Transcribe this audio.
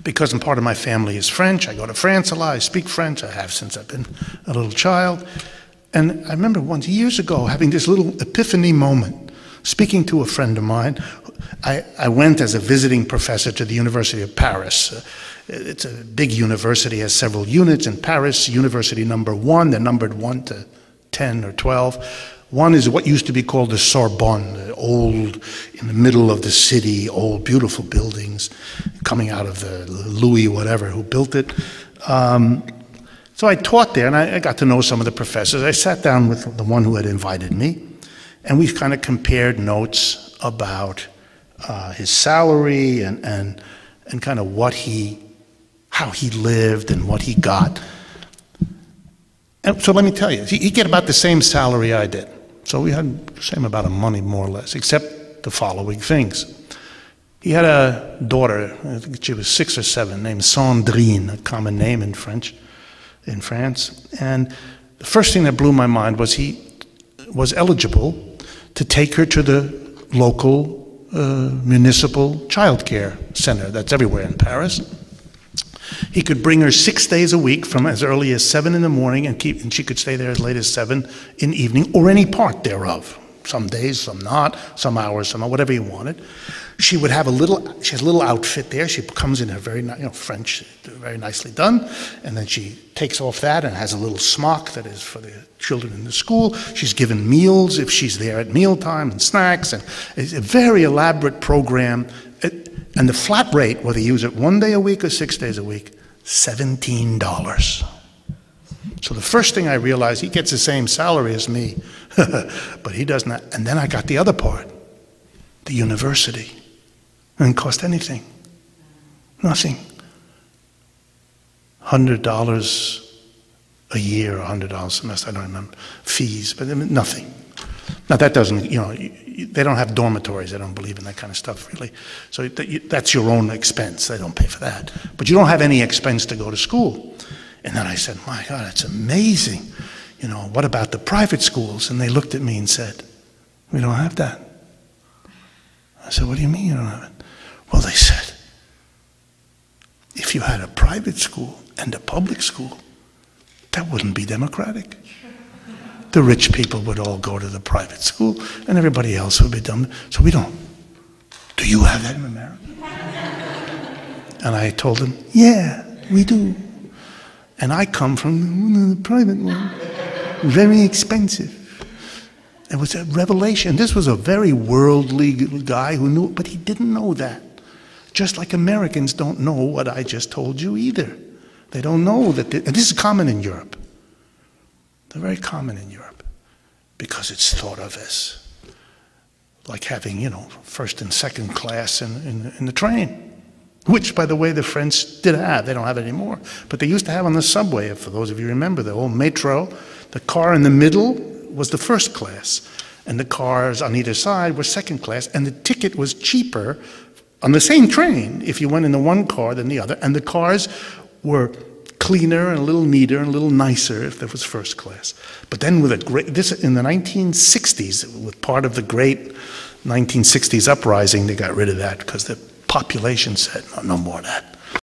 Because part of my family is French. I go to France a lot. I speak French. I have since I've been a little child. And I remember once, years ago, having this little epiphany moment, speaking to a friend of mine. I went as a visiting professor to the University of Paris. It's a big university, has several units in Paris. University number 1, they're numbered 1 to 10 or 12. One is what used to be called the Sorbonne, old, in the middle of the city, old, beautiful buildings coming out of the Louis whatever who built it. So I taught there, and I got to know some of the professors. I sat down with the one who had invited me, and we kind of compared notes about his salary and kind of how he lived and what he got. And so let me tell you, he get about the same salary I did. So we had the same amount of money, more or less, except the following things. He had a daughter, I think she was 6 or 7, named Sandrine, a common name in France. And the first thing that blew my mind was he was eligible to take her to the local municipal childcare center that's everywhere in Paris. He could bring her 6 days a week from as early as 7 in the morning and she could stay there as late as 7 in the evening, or any part thereof. Some days, some not, some hours, some whatever he wanted. She would have she has a little outfit there. She comes in a very French, very nicely done, and then she takes off that and has a little smock that is for the children in the school. She's given meals if she's there at mealtime and snacks, and it's a very elaborate program. And the flat rate, whether you use it 1 day a week or 6 days a week, $17. So the first thing I realized, he gets the same salary as me, but he does not. And then I got the other part, the university. It didn't cost anything, nothing. $100 a year, or $100 a semester, I don't remember, fees, but nothing. Now that doesn't, they don't have dormitories. They don't believe in that kind of stuff, really. So that's your own expense. They don't pay for that. But you don't have any expense to go to school. And then I said, my God, it's amazing. What about the private schools? And they looked at me and said, we don't have that. I said, what do you mean you don't have it? Well, they said, if you had a private school and a public school, that wouldn't be democratic. The rich people would all go to the private school, and everybody else would be dumb. So we don't. Do you have that in America? And I told them, yeah, we do. And I come from the private one. Very expensive. It was a revelation. This was a very worldly guy who knew, but he didn't know that. Just like Americans don't know what I just told you either. They don't know that, and this is common in Europe. They're very common in Europe because it's thought of as like having, first and second class in the train, which, by the way, the French did have. They don't have it anymore. But they used to have on the subway, for those of you who remember, the old metro, the car in the middle was the first class, and the cars on either side were second class, and the ticket was cheaper on the same train if you went in the one car than the other, and the cars were cleaner and a little neater and a little nicer if there was first class. But then with this in the 1960s, with part of the great 1960s uprising, they got rid of that because the population said, no more of that.